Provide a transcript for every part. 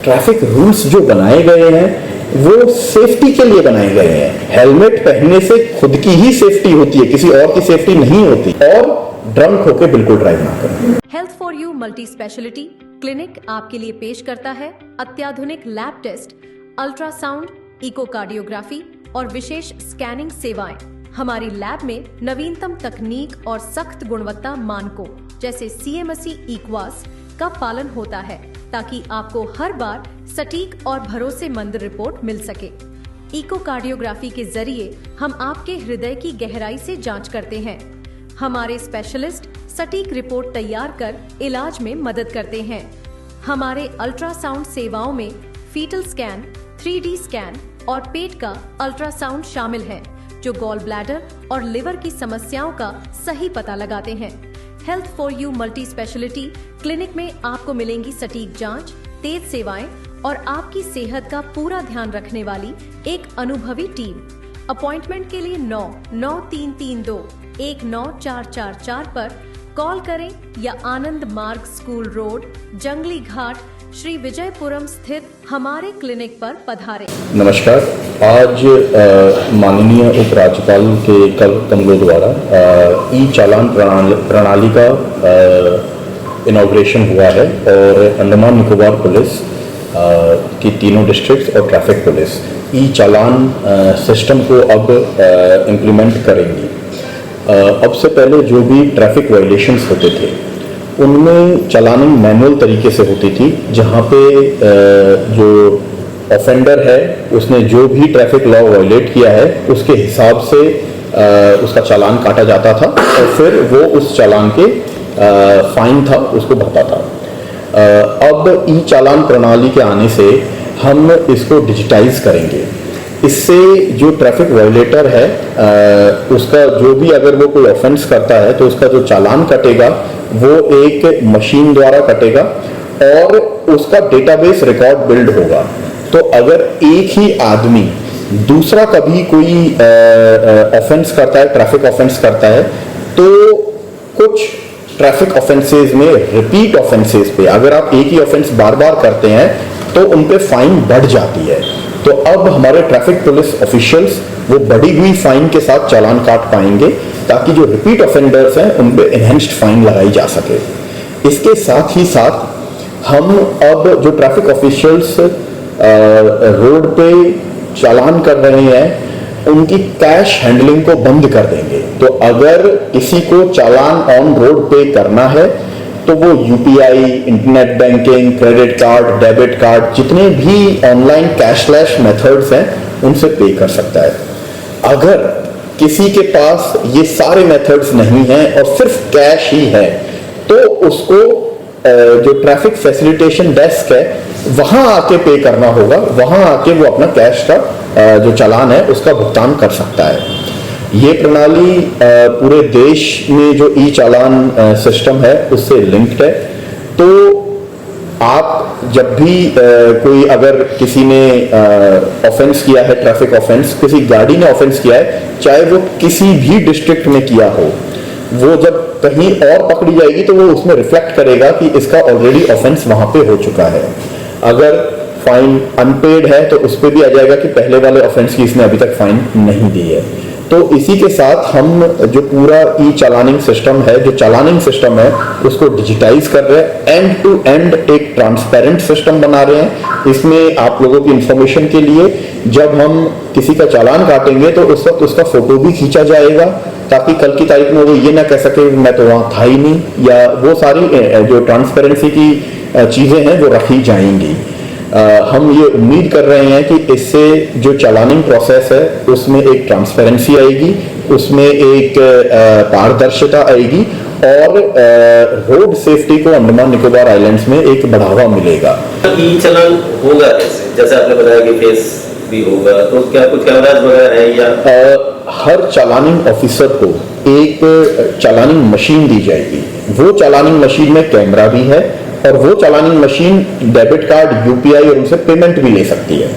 Traffic rules जो बनाए गए हैं वो सेफ्टी के लिए बनाए गए हैं। हेलमेट पहनने से खुद की ही सेफ्टी होती है, किसी और की सेफ्टी नहीं होती। और ड्रंक होकर बिल्कुल ड्राइव ना करें। Health for you multi speciality clinic आपके लिए पेश करता है अत्याधुनिक लैब टेस्ट, अल्ट्रासाउंड, इकोकार्डियोग्राफी और विशेष स्कैनिंग सेवाएं। हमारी लैब में नवीनतम तकनीक और सख्त गुणवत्ता मानकों जैसे CMSE इक्वास का पालन होता है ताकि आपको हर बार सटीक और भरोसेमंद रिपोर्ट मिल सके। इकोकार्डियोग्राफी के जरिए हम आपके हृदय की गहराई से जांच करते हैं। हमारे स्पेशलिस्ट सटीक रिपोर्ट तैयार कर इलाज में मदद करते हैं। हमारे अल्ट्रासाउंड सेवाओं में फीटल स्कैन, 3D स्कैन और पेट का अल्ट्रासाउंड शामिल है जो गॉल ब्लैडर और लिवर की समस्याओं का सही पता लगाते हैं। Health for you multi speciality clinic में आपको मिलेंगी सटीक जांच, तेज सेवाएं और आपकी सेहत का पूरा ध्यान रखने वाली एक अनुभवी टीम। अपॉइंटमेंट के लिए 99332-19444 पर कॉल करें या आनंद मार्ग स्कूल रोड, जंगली घाट, श्री विजयपुरम स्थित हमारे क्लिनिक पर पधारें। नमस्कार। आज माननीय उपराज्यपाल के कमलों द्वारा ई चालान प्रणाली का इनॉग्रेशन हुआ है और अंडमान निकोबार पुलिस की तीनों डिस्ट्रिक्ट्स और ट्रैफिक पुलिस ई चालान सिस्टम को अब इम्प्लीमेंट करेंगी। अब से पहले जो भी ट्रैफिक वायलेशंस होते थे उनमें चालानिंग मैनुअल तरीके से होती थी, जहाँ पे जो ऑफेंडर है उसने जो भी ट्रैफिक लॉ वायलेट किया है उसके हिसाब से उसका चालान काटा जाता था और फिर वो उस चालान के फाइन था उसको भरता था। अब ई चालान प्रणाली के आने से हम इसको डिजिटाइज करेंगे। इससे जो ट्रैफिक वायलेटर है उसका जो भी अगर वो कोई ऑफेंस करता है तो उसका जो चालान कटेगा वो एक मशीन द्वारा कटेगा और उसका डेटाबेस रिकॉर्ड बिल्ड होगा। तो अगर एक ही आदमी दूसरा कभी कोई ऑफेंस करता है, ट्रैफिक ऑफेंस करता है, तो कुछ ट्रैफिक ऑफेंसेस में रिपीट ऑफेंसेस पे अगर आप एक ही ऑफेंस बार बार करते हैं तो उन पे फाइन बढ़ जाती है। तो अब हमारे ट्रैफिक पुलिस ऑफिशियल्स वो बढ़ी हुई फाइन के साथ चालान काट पाएंगे ताकि जो रिपीट ऑफेंडर्स हैं उन पे एनहेंस्ड फाइन लगाई जा सके। इसके साथ ही साथ हम अब जो ट्रैफिक ऑफिशियल्स रोड पे चालान कर रहे हैं उनकी कैश हैंडलिंग को बंद कर देंगे। तो अगर किसी को चालान ऑन रोड पे करना है तो वो UPI, internet banking, credit card, debit card, जितने भी ऑनलाइन कैशलेस मेथड्स हैं उनसे पे कर सकता है। अगर किसी के पास ये सारे मेथड्स नहीं हैं और सिर्फ कैश ही है तो उसको जो ट्रैफिक फैसिलिटेशन डेस्क है वहां आके पे करना होगा। वहां आके वो अपना कैश का जो चालान है उसका भुगतान कर सकता है। ये प्रणाली पूरे देश में जो ई चालान सिस्टम है उससे लिंक्ड है। तो आप जब भी कोई अगर किसी ने ऑफेंस किया है, ट्रैफिक ऑफेंस, किसी गाड़ी ने ऑफेंस किया है, चाहे वो किसी भी डिस्ट्रिक्ट में किया हो, वो जब कहीं और पकड़ी जाएगी तो वो उसमें रिफ्लेक्ट करेगा कि इसका ऑलरेडी ऑफेंस वहां पे हो चुका है। अगर फाइन अनपेड है तो उस पर भी आ जाएगा कि पहले वाले ऑफेंस की इसने अभी तक फाइन नहीं दी है। तो इसी के साथ हम जो पूरा ई चालानिंग सिस्टम है, जो चालानिंग सिस्टम है, उसको डिजिटाइज कर रहे हैं। एंड टू एंड एक ट्रांसपेरेंट सिस्टम बना रहे हैं। इसमें आप लोगों की इंफॉर्मेशन के लिए जब हम किसी का चालान काटेंगे तो उस वक्त उसका फोटो भी खींचा जाएगा ताकि कल की तारीख में वो ये ना कह सके मैं तो वहाँ था ही नहीं, या वो सारी जो ट्रांसपेरेंसी की चीज़ें हैं वो रखी जाएंगी। हम ये उम्मीद कर रहे हैं कि इससे जो चालानिंग प्रोसेस है उसमें एक ट्रांसपेरेंसी आएगी, उसमें एक पारदर्शिता आएगी और रोड सेफ्टी को अंडमान निकोबार आइलैंड्स में एक बढ़ावा मिलेगा। ई चालान होगा कैसे? जैसे आपने बताया कि फेस भी होगा, तो क्या कुछ कैमरास वगैरह है या हर चालानिंग ऑफिसर को एक चालानिंग मशीन दी जाएगी। वो चालानिंग मशीन में कैमरा भी है और वो चालानिंग मशीन डेबिट कार्ड, UPI और उनसे पेमेंट भी ले सकती है।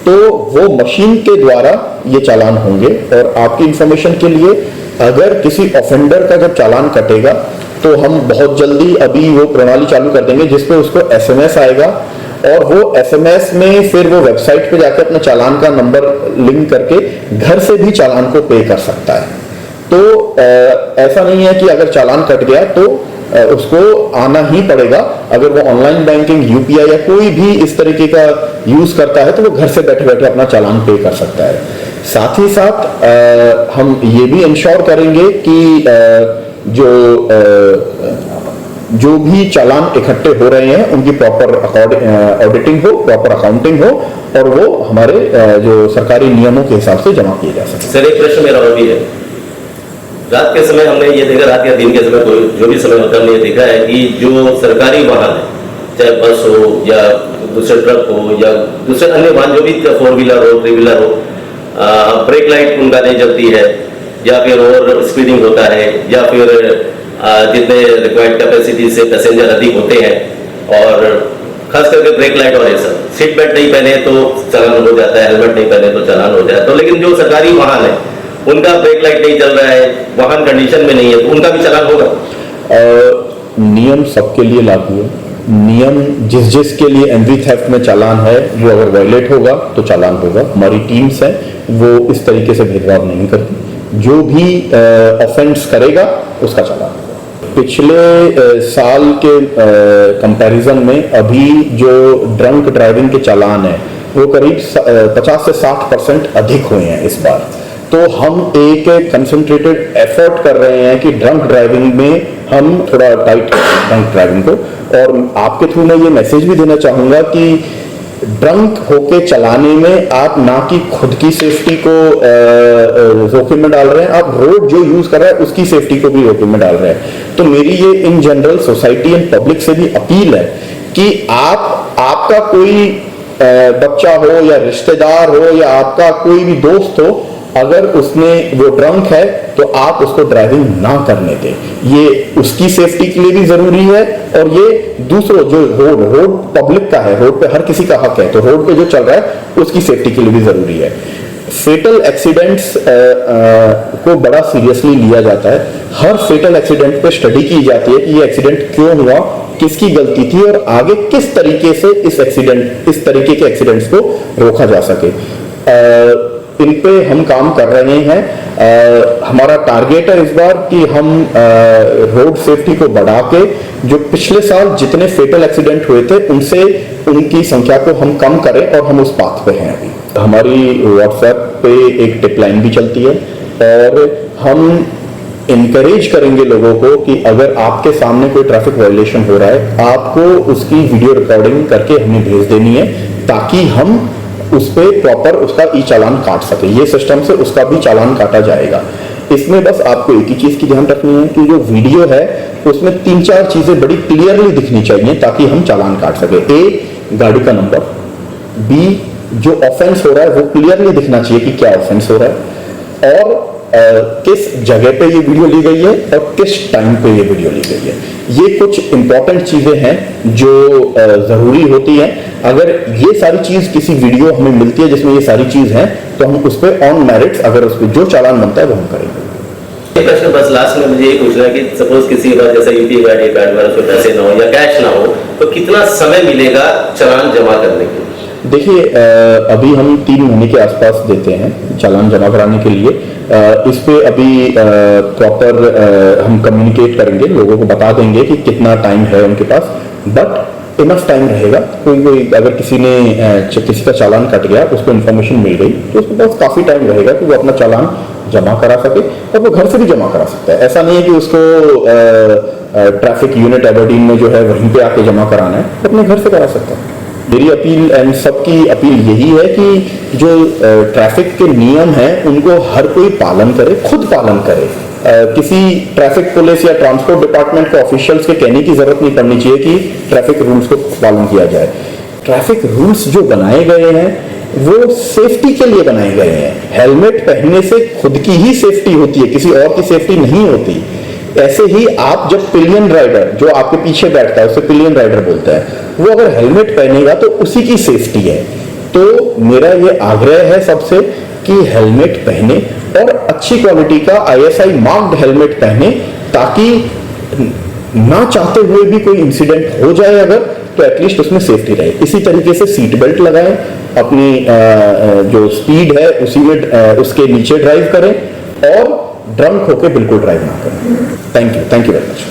तो वो मशीन के द्वारा ये चालान होंगे। और आपकी इंफॉर्मेशन के लिए अगर किसी ऑफेंडर का जब चालान कटेगा तो हम बहुत जल्दी अभी वो प्रणाली चालू कर देंगे जिसपे उसको SMS आएगा और वो एसएमएस में फिर वो वेबसाइट पे जाके अपना चालान का नंबर लिंक करके घर से भी चालान को पे कर सकता है। तो ऐसा नहीं है कि अगर चालान कट गया तो उसको आना ही पड़ेगा। अगर वो ऑनलाइन बैंकिंग, यूपीआई या कोई भी इस तरीके का यूज करता है तो वो घर से बैठे बैठे अपना चालान पे कर सकता है। साथ ही साथ हम ये भी इंश्योर करेंगे कि जो भी चालान इकट्ठे हो रहे हैं उनकी प्रॉपर ऑडिटिंग हो, प्रॉपर अकाउंटिंग हो और वो हमारे जो सरकारी नियमों के हिसाब से जमा किए जा सके। सर, एक प्रश्न मेरा और भी है। रात के समय हमने ये देखा, रात या दिन के समय कोई जो भी समय होता है, हमने ये देखा है कि जो सरकारी वाहन है, चाहे बस हो या दूसरे ट्रक हो या दूसरे अन्य वाहन जो भी 4 व्हीलर हो, 3 व्हीलर हो, ब्रेक लाइट उनका नहीं जलती है या फिर ओवर स्पीडिंग होता है या फिर जितने रिक्वायर्ड कैपेसिटी से पैसेंजर अधिक होते हैं और खास करके ब्रेक लाइट और ये सब, सीट बेल्ट नहीं पहने तो चालान हो जाता है, हेलमेट नहीं पहने तो चालान हो जाता है। तो लेकिन जो सरकारी वाहन है उनका ब्रेक लाइट नहीं चल रहा है, वाहन कंडीशन में नहीं है, तो उनका भी चालान होगा? नियम सबके लिए लागू है। नियम जिसके लिए एमवी थेफ्ट में चालान है वो अगर वायलेट होगा तो चालान होगा। हमारी टीम्स है वो इस तरीके से भेदभाव नहीं करती, जो भी ऑफेंस करेगा उसका चालान होगा। पिछले साल के कंपैरिजन में अभी जो ड्रंक ड्राइविंग के चालान है वो करीब 50 से 60% अधिक हुए हैं इस बार। तो हम एक कंसंट्रेटेड एफर्ट कर रहे हैं कि ड्रंक ड्राइविंग में हम थोड़ा टाइट ड्रंक ड्राइविंग को, और आपके थ्रू मैं ये मैसेज भी देना चाहूंगा कि ड्रंक होके चलाने में आप ना कि खुद की सेफ्टी को जोखिम में डाल रहे हैं, आप रोड जो यूज कर रहे हैं उसकी सेफ्टी को भी जोखिम में डाल रहे हैं। तो मेरी ये in general society and public से भी अपील है कि आपका कोई बच्चा हो या रिश्तेदार हो या आपका कोई भी दोस्त हो, अगर उसने वो ड्रंक है तो आप उसको ड्राइविंग ना करने दें। ये उसकी सेफ्टी के लिए भी जरूरी है और ये दूसरों जो रोड पब्लिक का है, रोड पे हर किसी का हक है, तो रोड पे जो चल रहा है उसकी सेफ्टी के लिए भी जरूरी है। फेटल एक्सीडेंट्स को बड़ा सीरियसली लिया जाता है। हर फेटल एक्सीडेंट पे स्टडी की जाती है कि ये एक्सीडेंट क्यों हुआ, किसकी गलती थी और आगे किस तरीके से इस तरीके के एक्सीडेंट्स को रोका जा सके। इन पे हम काम कर रहे हैं। हमारा टारगेट है इस बार कि हम रोड सेफ्टी को बढ़ा के जो पिछले साल जितने फेटल एक्सीडेंट हुए थे उनसे उनकी संख्या को हम कम करें और हम उस पाथ पे हैं अभी। हमारी व्हाट्सएप पे एक टिप लाइन भी चलती है और हम इनकरेज करेंगे लोगों को कि अगर आपके सामने कोई ट्रैफिक वायलेशन हो रहा है, आपको उसकी वीडियो रिकॉर्डिंग करके हमें भेज देनी है ताकि हम उस पे प्रॉपर उसका ई चालान काट सके। ये सिस्टम से उसका भी चालान काटा जाएगा। इसमें बस आपको एक ही चीज की ध्यान रखनी है कि जो वीडियो है उसमें 3-4 चीजें बड़ी क्लियरली दिखनी चाहिए ताकि हम चालान काट सके। ए, गाड़ी का नंबर, बी, जो ऑफेंस हो रहा है वो क्लियरली दिखना चाहिए कि क्या ऑफेंस हो रहा है और किस जगह पे ये वीडियो ली गई है और किस टाइम पे ये वीडियो ली गई है। ये कुछ इंपॉर्टेंट चीजें हैं जो जरूरी होती हैं। अगर ये सारी चीज किसी वीडियो हमें मिलती है जिसमें ये सारी चीज है तो हम उस पर ऑन मेरिट्स अगर उस पर जो चालान बनता है वो हम करेंगे। एक प्रश्न बस लास्ट में मुझे ये पूछना है कि सपोज किसी के पास जैसा यूपीआई कार्ड वाला उसमें पैसे ना हो या कैश ना हो तो कितना समय मिलेगा चालान जमा करने के लिए? देखिए, अभी हम 3 महीने के आसपास देते हैं चालान जमा कराने के लिए। इस पे अभी प्रॉपर हम कम्युनिकेट करेंगे, लोगों को बता देंगे कि कितना टाइम है उनके पास, बट इनफ टाइम रहेगा। कोई अगर किसी का चालान कट गया, उसको इन्फॉर्मेशन मिल गई तो उसके पास काफी टाइम रहेगा कि वो अपना चालान जमा करा सके और वो घर से भी जमा करा सकता है। ऐसा नहीं है कि उसको ट्रैफिक यूनिट एबरडीन में जो है वहीं पे आके जमा कराना है, अपने घर से करा सकता है। मेरी अपील एंड सबकी अपील यही है कि जो ट्रैफिक के नियम हैं उनको हर कोई पालन करे, खुद पालन करे। किसी ट्रैफिक पुलिस या ट्रांसपोर्ट डिपार्टमेंट के ऑफिशियल्स के कहने की जरूरत नहीं पड़नी चाहिए कि ट्रैफिक रूल्स को पालन किया जाए। ट्रैफिक रूल्स जो बनाए गए हैं वो सेफ्टी के लिए बनाए गए हैं। हेलमेट पहनने से खुद की ही सेफ्टी होती है, किसी और की सेफ्टी नहीं होती। ऐसे ही आप जब पिलियन राइडर जो आपके पीछे बैठता है उसे पिलियन राइडर बोलते हैं, वो अगर हेलमेट पहनेगा तो उसी की सेफ्टी है। तो मेरा ये आग्रह है सबसे कि हेलमेट पहने और अच्छी क्वालिटी का ISI मार्क्ड हेलमेट पहने ताकि ना चाहते हुए भी कोई इंसिडेंट हो जाए अगर तो एटलीस्ट उसमें सेफ्टी रहे। इसी तरीके से सीट बेल्ट लगाएं, अपनी जो स्पीड है उसी में उसके नीचे ड्राइव करें और ड्रंक होके बिल्कुल ड्राइव ना करें। Thank you very much.